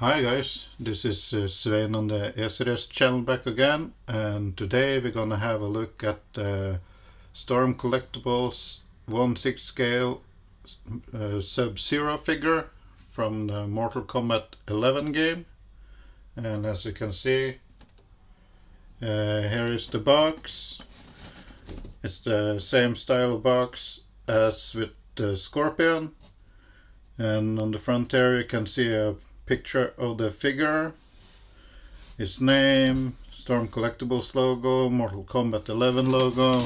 Hi guys, this is Svein on the ECRS channel back again, and today we're gonna have a look at the Storm Collectibles 1/6 scale Sub-Zero figure from the Mortal Kombat 11 game. And as you can see, here is the box. It's the same style box as with the Scorpion, and on the front there you can see a picture of the figure, its name, Storm Collectibles logo, Mortal Kombat 11 logo.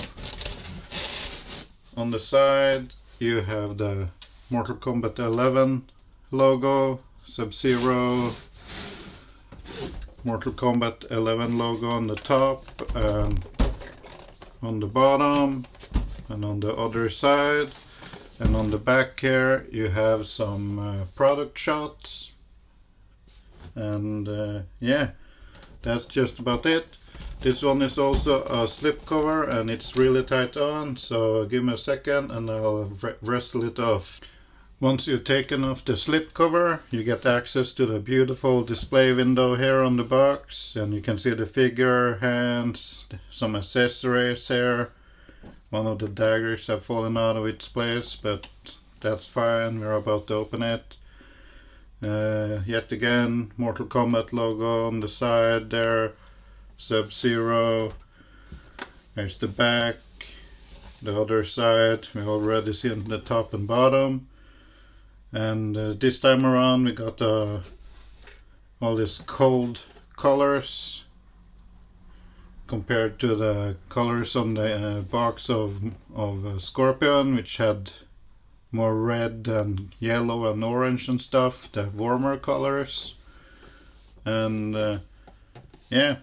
On the side you have the Mortal Kombat 11 logo, Sub-Zero, Mortal Kombat 11 logo on the top and on the bottom, and on the other side. And on the back here you have some product shots. And yeah, that's just about it. This one is also a slip cover and it's really tight on, so give me a second and I'll wrestle it off. Once you've taken off the slip cover, you get access to the beautiful display window here on the box, and you can see the figure, hands, some accessories here. One of the daggers have fallen out of its place, but that's fine, we're about to open it. Yet again, Mortal Kombat logo on the side there, Sub-Zero. There's the back, the other side, we already seen the top and bottom. And this time around we got all these cold colors compared to the colors on the box of Scorpion, which had more red and yellow and orange and stuff, the warmer colors. And yeah,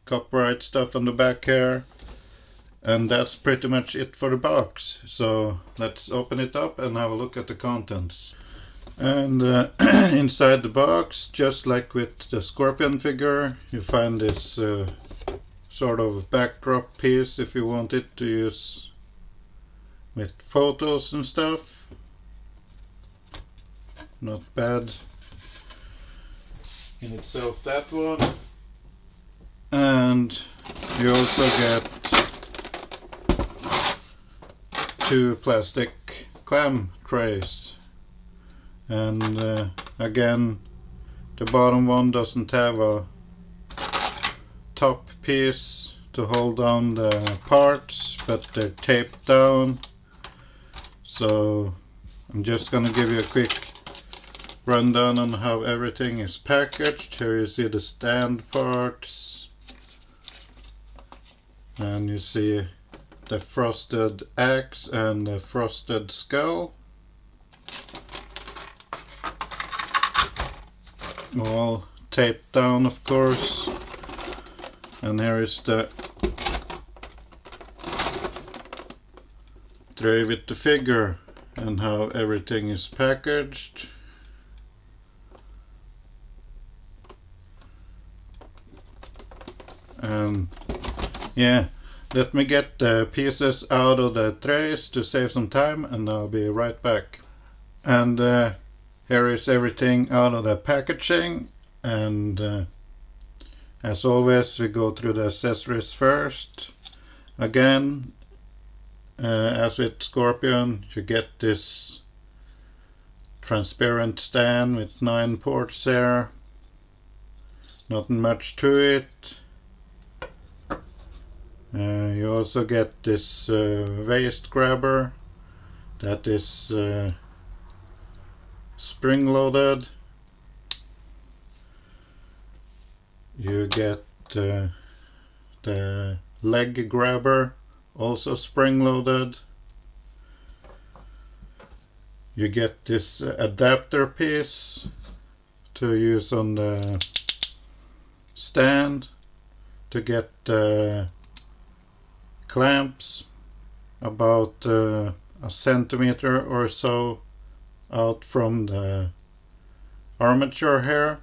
copyright stuff on the back here. And that's pretty much it for the box. So let's open it up and have a look at the contents. And inside the box, just like with the Scorpion figure, you find this sort of backdrop piece if you want it to use with photos and stuff. Not bad in itself, that one. And you also get two plastic clam trays, and again the bottom one doesn't have a top piece to hold down the parts, but they're taped down. So I'm just gonna give you a quick rundown on how everything is packaged. Here you see the stand parts, and you see the frosted axe and the frosted skull, all taped down of course. And here is the tray with the figure and how everything is packaged. And yeah, let me get the pieces out of the trays to save some time, and I'll be right back. And here is everything out of the packaging, and as always we go through the accessories first. Again, as with Scorpion, you get this transparent stand with 9 ports there. Nothing much to it. You also get this waist grabber that is spring loaded. You get the leg grabber, also spring loaded. You get this adapter piece to use on the stand to get clamps about a centimeter or so out from the armature here.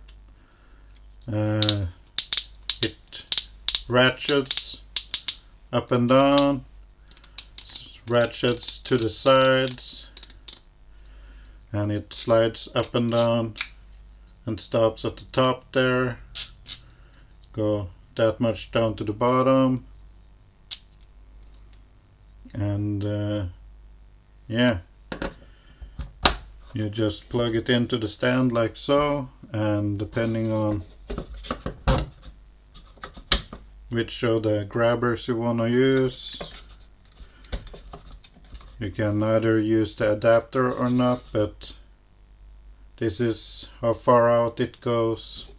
It ratchets up and down, ratchets to the sides, and it slides up and down and stops at the top there. Go that much down to the bottom, and yeah, you just plug it into the stand like so, and depending on which of the grabbers you want to use, you can either use the adapter or not, but this is how far out it goes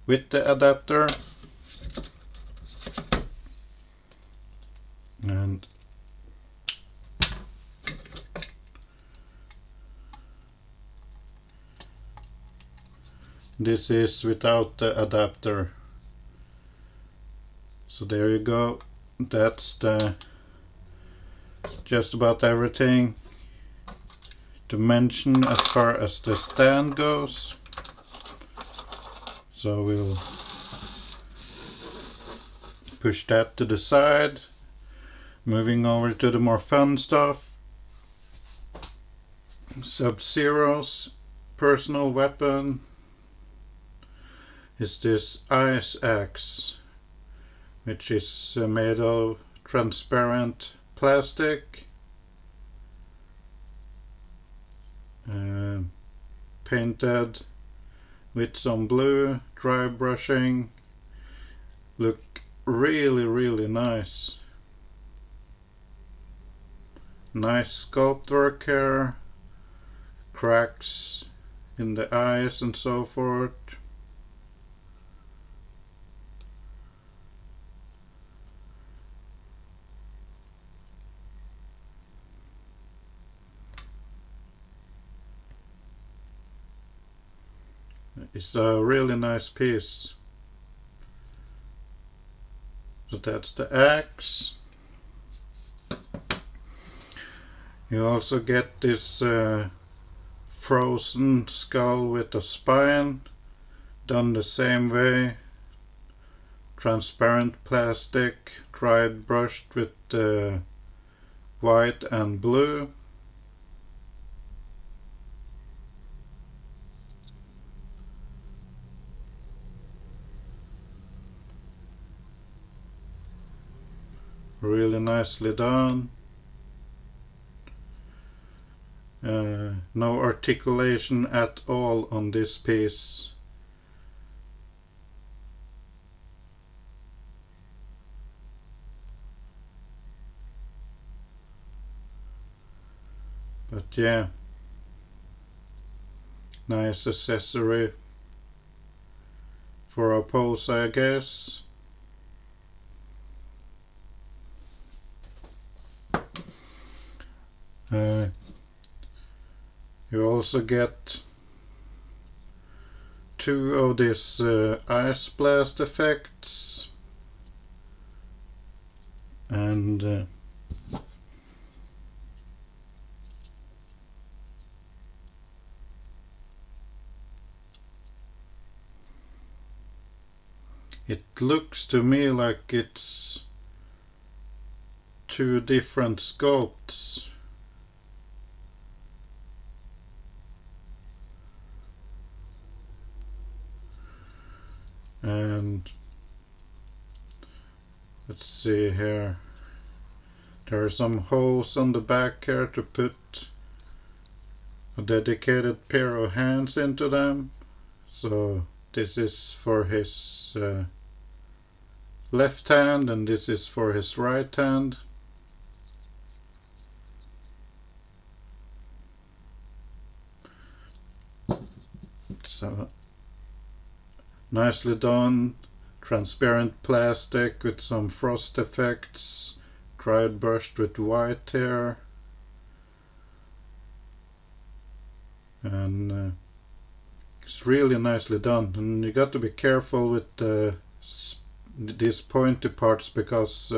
with the adapter. And this is without the adapter. So there you go. That's the just about everything to mention as far as the stand goes. So we'll push that to the side. Moving over to the more fun stuff. Sub-Zero's personal weapon is this ice axe, which is made of transparent plastic, painted with some blue, dry brushing. Look really nice. Nice sculpt work here, cracks in the eyes and so forth. It's a really nice piece. So that's the axe. You also get this frozen skull with a spine, done the same way. Transparent plastic, dried brushed with white and blue. Really nicely done. No articulation at all on this piece. But yeah, nice accessory for a pose, I guess. You also get two of these ice blast effects, and it looks to me like it's two different sculpts. And let's see here, there are some holes on the back here to put a dedicated pair of hands into them. So this is for his left hand and this is for his right hand. So nicely done. Transparent plastic with some frost effects, dried brushed with white here, and it's really nicely done. And you got to be careful with these pointy parts because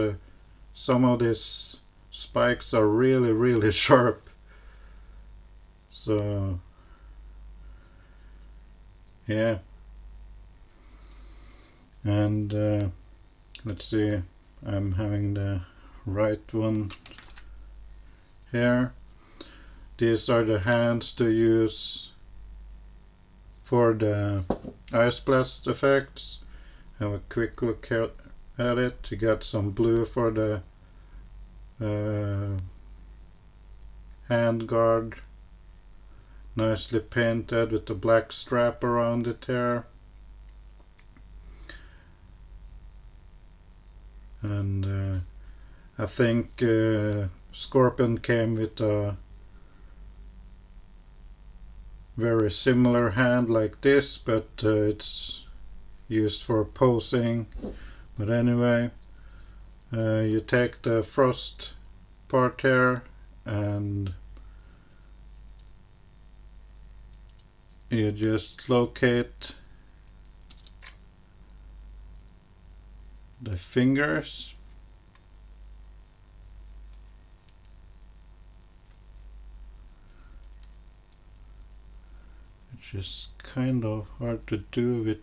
some of these spikes are really sharp. So yeah. And let's see, I'm having the right one here. These are the hands to use for the ice blast effects. Have a quick look at it. You got some blue for the hand guard, nicely painted with the black strap around it here. And I think Scorpion came with a very similar hand like this, but it's used for posing. But anyway, you take the frost part here and you just locate the fingers. Which is kind of hard to do with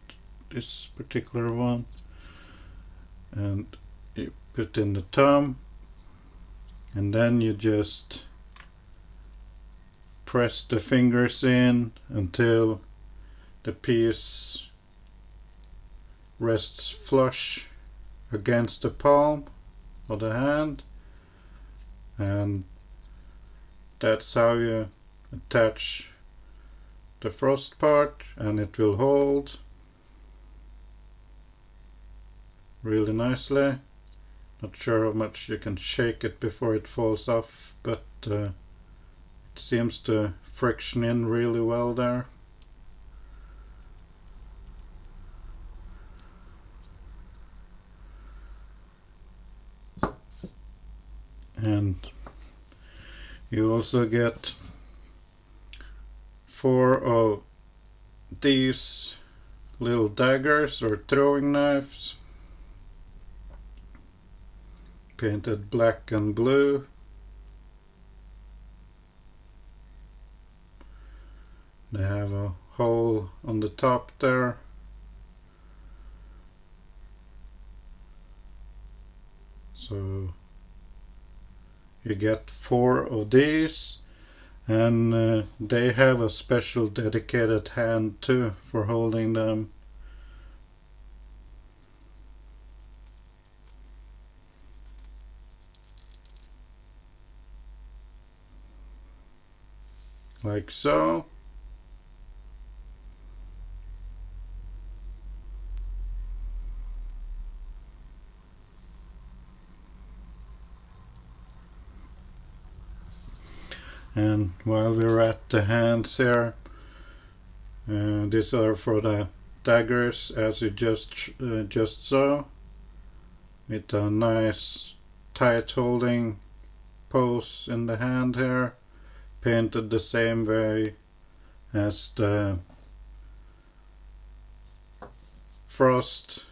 this particular one. And you put in the thumb, and then you just press the fingers in until the piece rests flush against the palm of the hand, and that's how you attach the frost part, and it will hold really nicely. Not sure how much you can shake it before it falls off, but it seems to friction in really well there. And you also get 4 of these little daggers or throwing knives, painted black and blue. They have a hole on the top there. So you get 4 of these, and they have a special dedicated hand too for holding them. Like so. And while we're at the hands here, these are for the daggers, as you just saw, with a nice tight holding pose in the hand here, painted the same way as the frost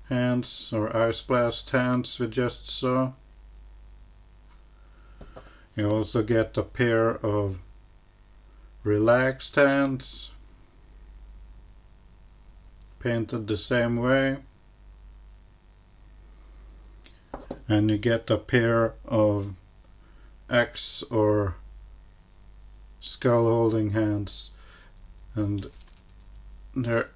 hands or ice blast hands we just saw. You also get a pair of relaxed hands, painted the same way, and you get a pair of axe or skull holding hands, and they're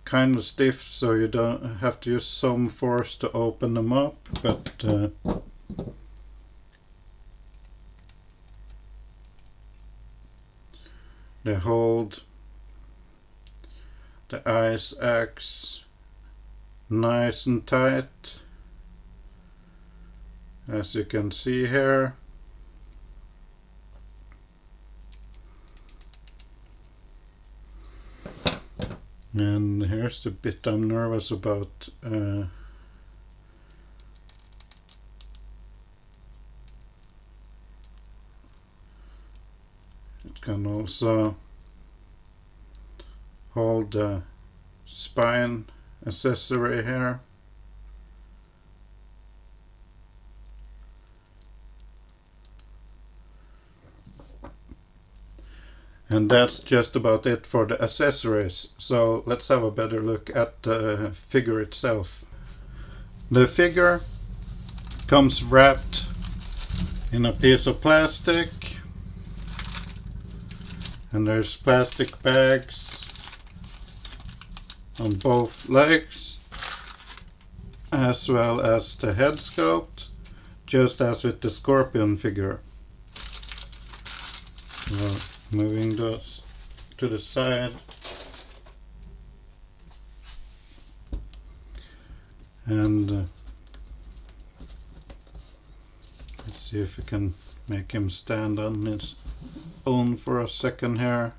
kind of stiff, so you don't have to use some force to open them up, but they hold the ice axe nice and tight, as you can see here. And here's the bit I'm nervous about. It can also hold the spine accessory here. And that's just about it for the accessories. So let's have a better look at the figure itself. The figure comes wrapped in a piece of plastic, And there's plastic bags on both legs, as well as the head sculpt, just as with the Scorpion figure. So moving those to the side. And let's see if we can make him stand on his own for a second here.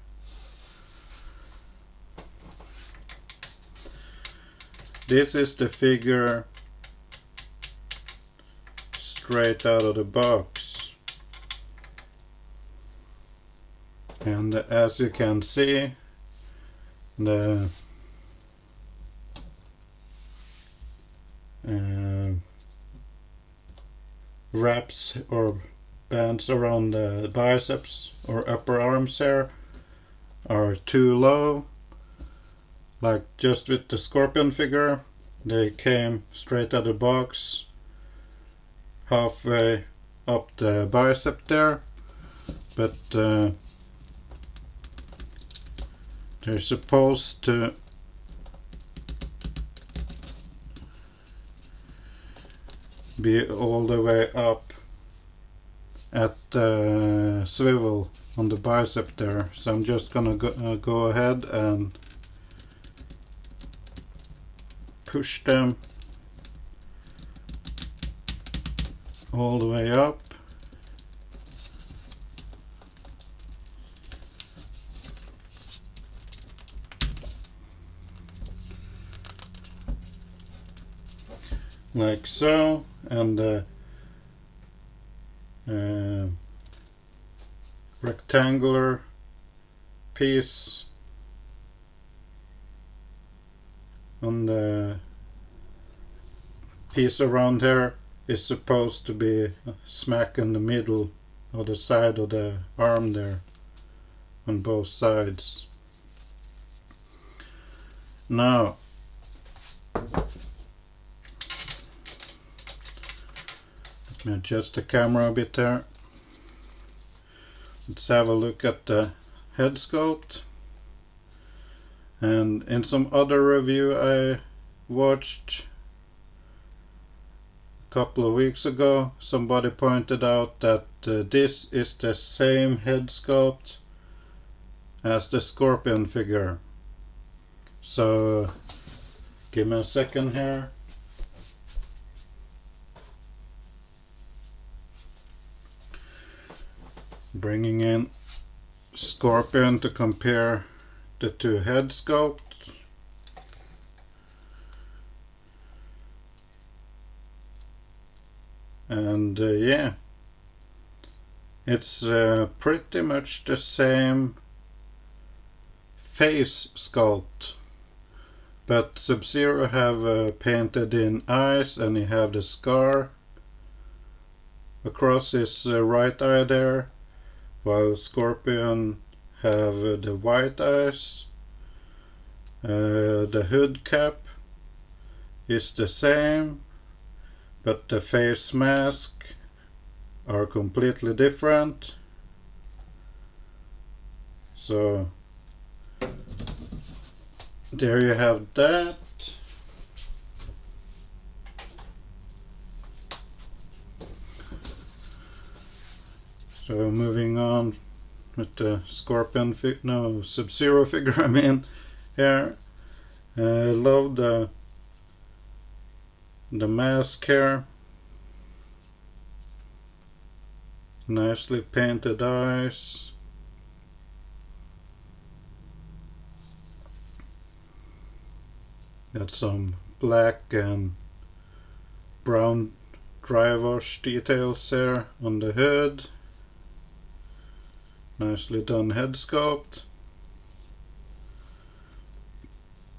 This is the figure straight out of the box. And as you can see, the wraps or bands around the biceps or upper arms here are too low. Like just with the Scorpion figure, they came straight out of the box, halfway up the bicep there, but they're supposed to be all the way up at the swivel on the bicep there. So I'm just gonna go ahead and push them all the way up. Like so, and the rectangular piece on the piece around here is supposed to be smack in the middle of the side of the arm there on both sides. Now let me adjust the camera a bit there. Let's have a look at the head sculpt. And in some other review I watched a couple of weeks ago, somebody pointed out that this is the same head sculpt as the Scorpion figure. So give me a second here. Bringing in Scorpion to compare the two head sculpts. And yeah, it's pretty much the same face sculpt, but Sub-Zero have painted in eyes, and he have the scar across his right eye there, while Scorpion have the white eyes. The hood cap is the same, but the face mask are completely different. So there you have that. So moving on with the Scorpion Sub-Zero figure, I mean, here. I love the mask here. Nicely painted eyes. Got some black and brown dry wash details there on the hood. Nicely done head sculpt.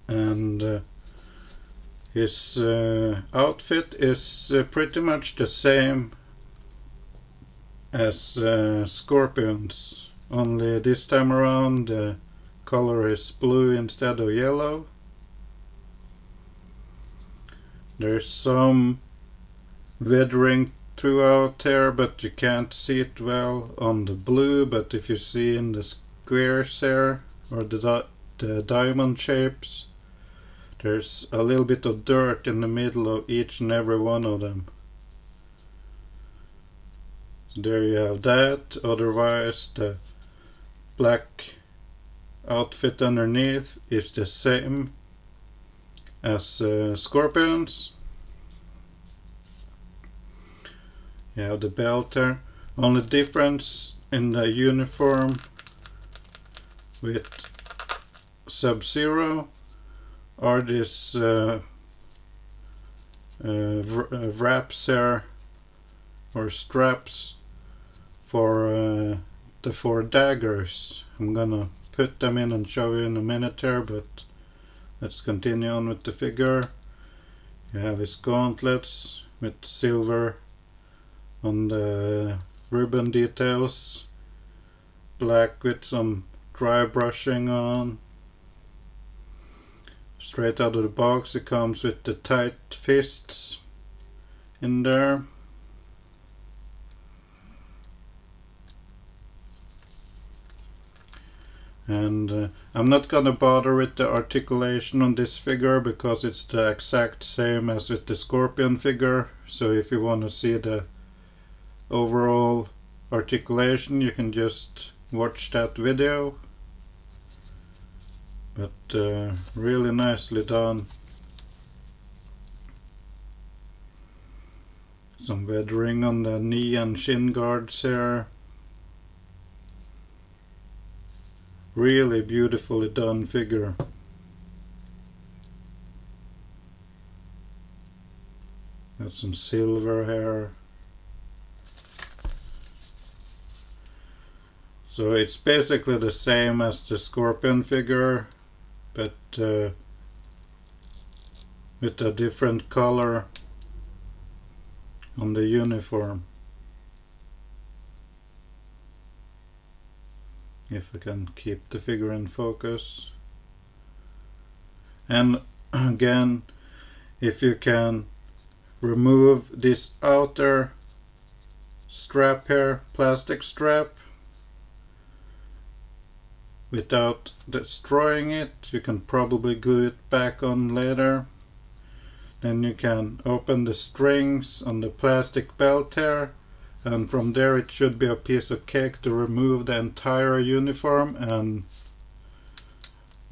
And his outfit is pretty much the same as Scorpion's, only this time around the color is blue instead of yellow. There's some weathering throughout here, but you can't see it well on the blue. But if you see in the squares here, or the diamond shapes. There's a little bit of dirt in the middle of each and every one of them. So there you have that. Otherwise, the black outfit underneath is the same as Scorpion's. You have the belt there. Only difference in the uniform with Sub-Sero are these wraps here, or straps, for the 4 daggers. I'm gonna put them in and show you in a minute here, but let's continue on with the figure. You have his gauntlets with silver on the ribbon details, black with some dry brushing on. Straight out of the box it comes with the tight fists in there. And I'm not gonna bother with the articulation on this figure because it's the exact same as with the Scorpion figure. So if you want to see the overall articulation, you can just watch that video. But really nicely done. Some weathering on the knee and shin guards here. Really beautifully done figure. Got some silver here. So it's basically the same as the Scorpion figure, but with a different color on the uniform. If I can keep the figure in focus. And again, if you can remove this outer strap here, plastic strap, without destroying it, you can probably glue it back on later. Then you can open the strings on the plastic belt here, and from there it should be a piece of cake to remove the entire uniform and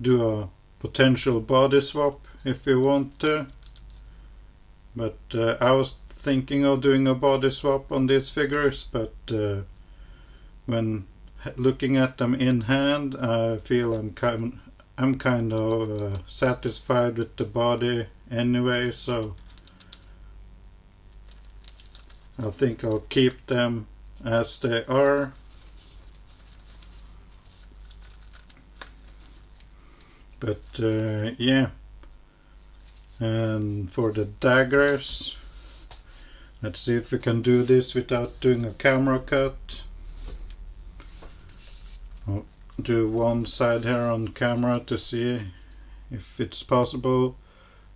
do a potential body swap if you want to. But I was thinking of doing a body swap on these figures, but when looking at them in hand, I feel I'm kind of satisfied with the body anyway, so I think I'll keep them as they are. But yeah, and for the daggers, let's see if we can do this without doing a camera cut. I'll do one side here on camera to see if it's possible,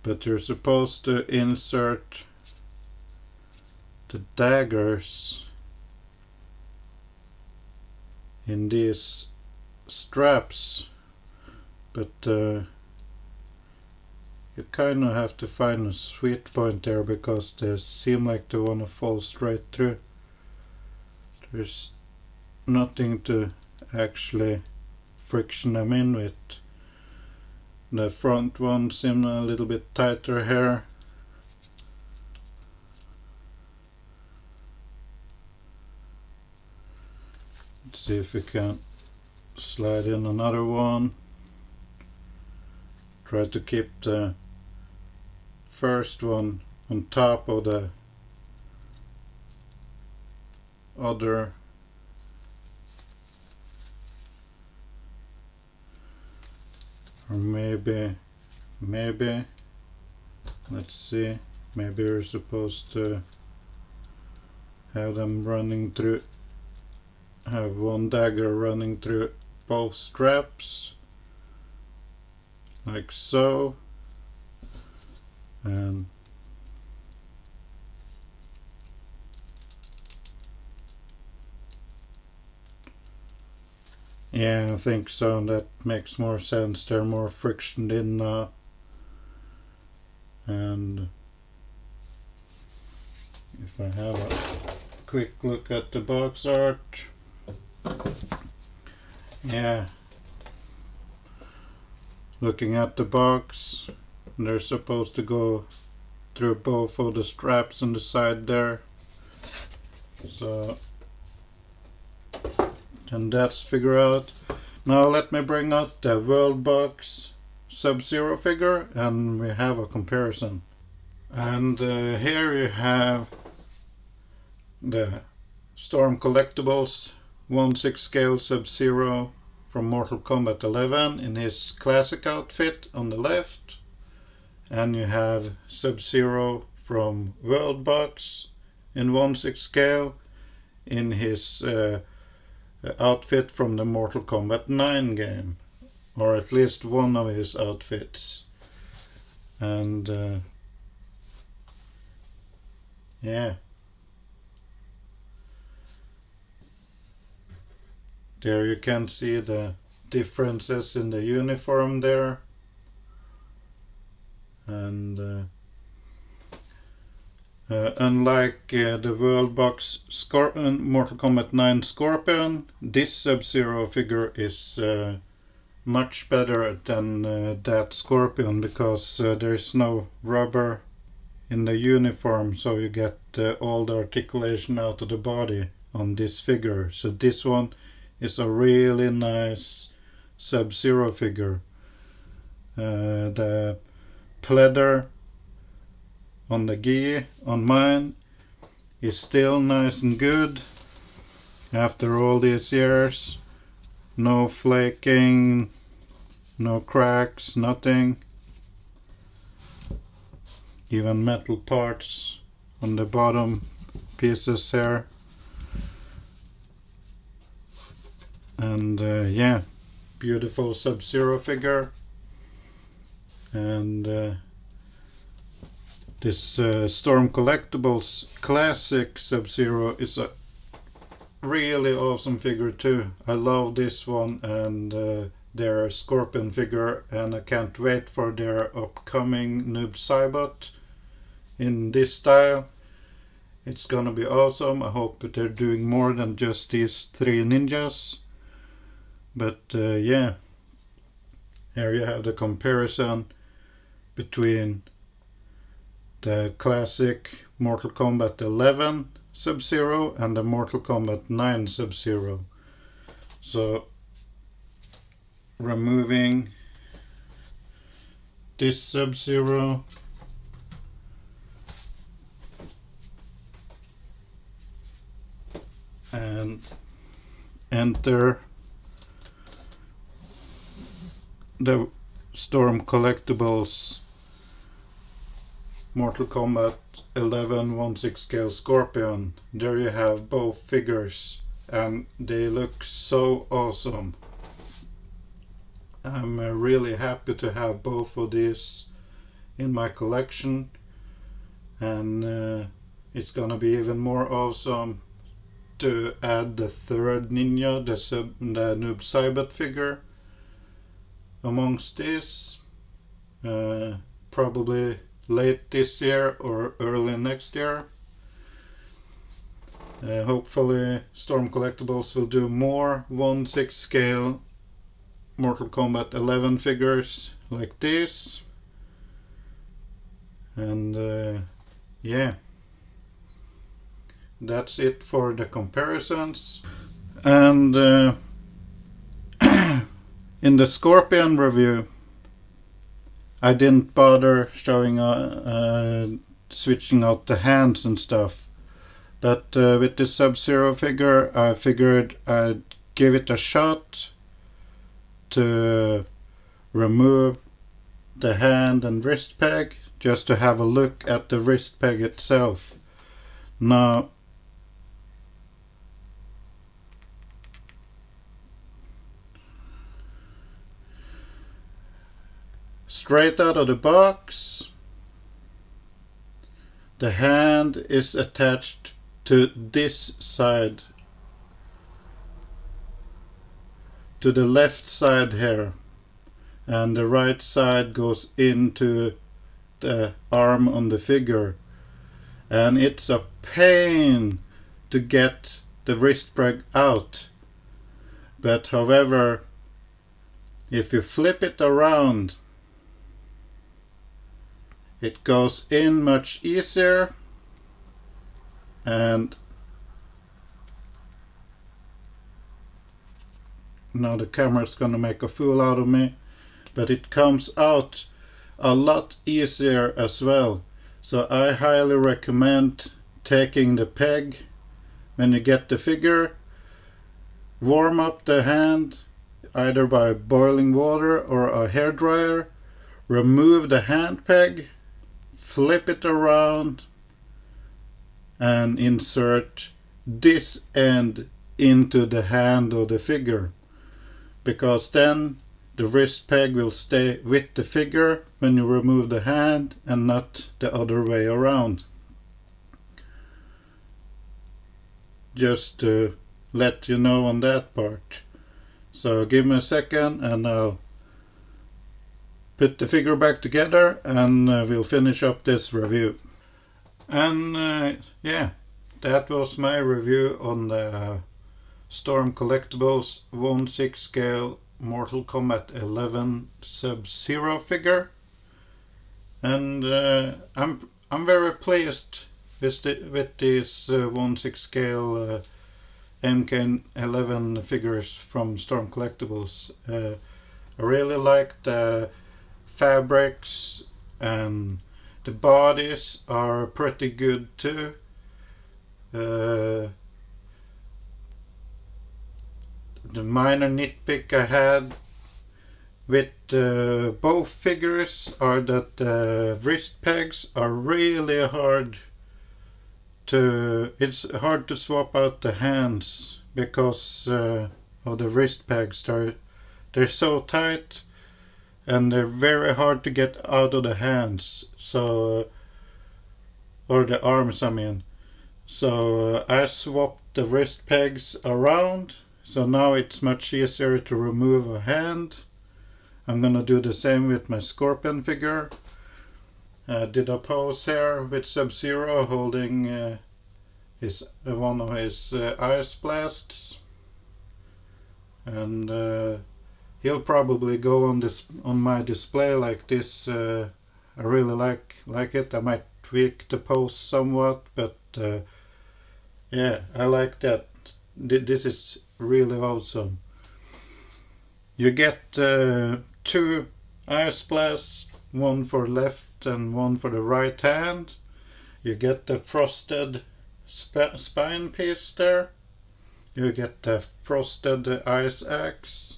but you're supposed to insert the daggers in these straps, but you kind of have to find a sweet point there because they seem like they want to fall straight through. There's nothing to actually friction them in with. The front one seems a little bit tighter here. Let's see if we can slide in another one. Try to keep the first one on top of the other. Or maybe, let's see, maybe we're supposed to have them running through, have one dagger running through both straps, like so, and Yeah, I think so. That makes more sense. They're more frictioned in now. And if I have a quick look at the box art, yeah, looking at the box, they're supposed to go through both of the straps on the side there. So, and that's figured out. Now let me bring out the World Box Sub-Zero figure and we have a comparison. And here you have the Storm Collectibles 1/6 scale Sub-Zero from Mortal Kombat 11 in his classic outfit on the left. And you have Sub-Zero from World Box in 1/6 scale in his outfit from the Mortal Kombat 9 game, or at least one of his outfits. And yeah, there you can see the differences in the uniform there. And unlike the World Box Mortal Kombat 9 Scorpion, this Sub-Zero figure is much better than that Scorpion, because there's no rubber in the uniform, so you get all the articulation out of the body on this figure. So this one is a really nice Sub-Zero figure. The pleather on the gi on mine is still nice and good after all these years. No flaking, no cracks, nothing. Even metal parts on the bottom pieces here. And yeah, beautiful Sub-Zero figure. And this Storm Collectibles classic Sub-Zero is a really awesome figure too. I love this one and their Scorpion figure, and I can't wait for their upcoming Noob Saibot in this style. It's gonna be awesome. I hope that they're doing more than just these three ninjas. But yeah, here you have the comparison between the classic Mortal Kombat 11 Sub-Zero and the Mortal Kombat 9 Sub-Zero. So removing this Sub-Zero, and enter the Storm Collectibles Mortal Kombat 11 1/6 scale Scorpion. There you have both figures and they look so awesome. I'm really happy to have both of these in my collection, and it's gonna be even more awesome to add the third ninja, the Noob Saibot figure amongst this, probably late this year or early next year. Hopefully Storm Collectibles will do more 1/6 scale Mortal Kombat 11 figures like this. And yeah, that's it for the comparisons. And in the Scorpion review, I didn't bother showing switching out the hands and stuff. But with the Sub-Zero figure, I figured I'd give it a shot to remove the hand and wrist peg, just to have a look at the wrist peg itself. Now, straight out of the box, the hand is attached to this side, to the left side here, and the right side goes into the arm on the figure, and it's a pain to get the wrist peg out. But however, if you flip it around, it goes in much easier, and now the camera's gonna make a fool out of me, but it comes out a lot easier as well. So I highly recommend taking the peg when you get the figure, warm up the hand either by boiling water or a hairdryer, remove the hand peg, flip it around, and insert this end into the hand of the figure, because then the wrist peg will stay with the figure when you remove the hand and not the other way around. Just to let you know on that part. So give me a second and I'll put the figure back together and we'll finish up this review. And yeah, that was my review on the Storm Collectibles 1/6 scale Mortal Kombat 11 Sub-Sero figure, and I'm very pleased with these 1/6 scale MK11 figures from Storm Collectibles. I really like the fabrics, and the bodies are pretty good too. The minor nitpick I had with both figures are that the wrist pegs are really hard to... It's hard to swap out the hands because of the wrist pegs. They're so tight and they're very hard to get out of the hands. So, or the arms, I mean. So I swapped the wrist pegs around. So now it's much easier to remove a hand. I'm gonna do the same with my Scorpion figure. I did a pose here with Sub-Sero holding one of his ice blasts, and he'll probably go on my display like this. I really like it. I might tweak the pose somewhat, but yeah, I like that. This is really awesome. You get 2 ice blasts, one for left and one for the right hand. You get the frosted spine piece there. You get the frosted ice axe.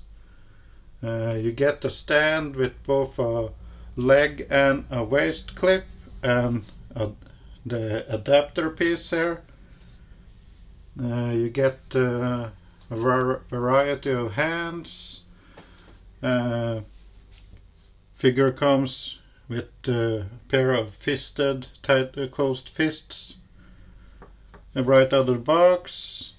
You get the stand with both a leg and a waist clip, and the adapter piece here. You get a variety of hands. Figure comes with a pair of fisted, tight, closed fists right out of the box.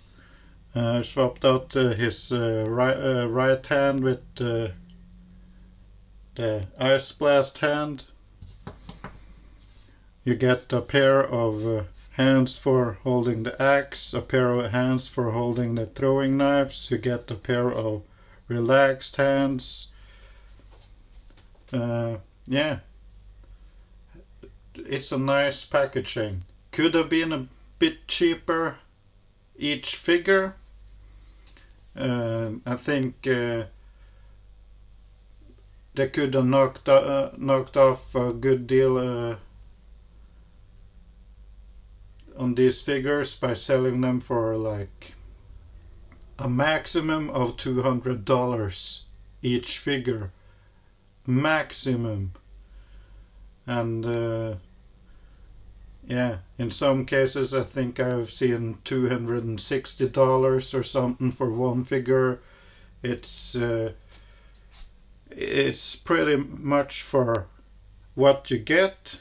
Swapped out his right hand with the ice blast hand. You get a pair of hands for holding the axe, a pair of hands for holding the throwing knives. You get a pair of relaxed hands. Yeah, it's a nice packaging. Could have been a bit cheaper each figure. I think they could have knocked off a good deal on these figures by selling them for like a maximum of $200 each figure. Maximum. And yeah, in some cases I think I've seen $260 or something for one figure. It's pretty much for what you get,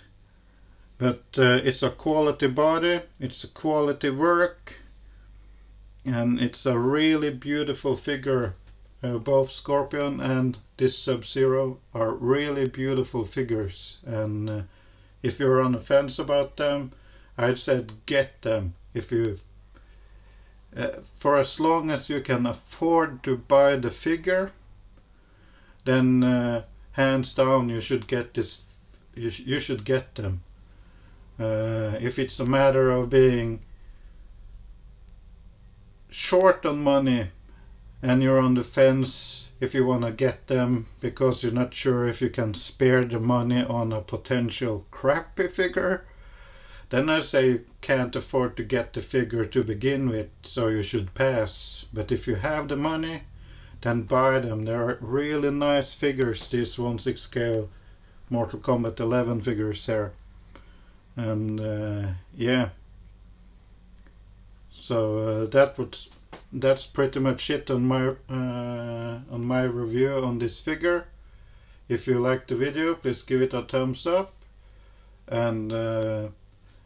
but it's a quality body, it's a quality work, and it's a really beautiful figure. both Scorpion and this Sub-Zero are really beautiful figures, and if you're on the fence about them, I'd say get them. If you for as long as you can afford to buy the figure, then hands down you should get this. You should get them. If it's a matter of being short on money and you're on the fence if you want to get them because you're not sure if you can spare the money on a potential crappy figure, then I say you can't afford to get the figure to begin with, so you should pass. But if you have the money, then buy them. They're really nice figures, these 1/6 scale Mortal Kombat 11 figures here. And yeah, so that's pretty much it on my review on this figure. If you liked the video, please give it a thumbs up, and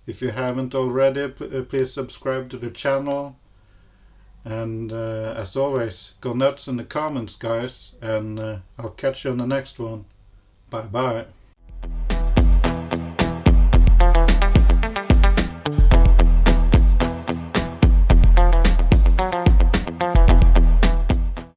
if you haven't already, please subscribe to the channel. And as always, go nuts in the comments, guys, and I'll catch you on the next one. Bye bye.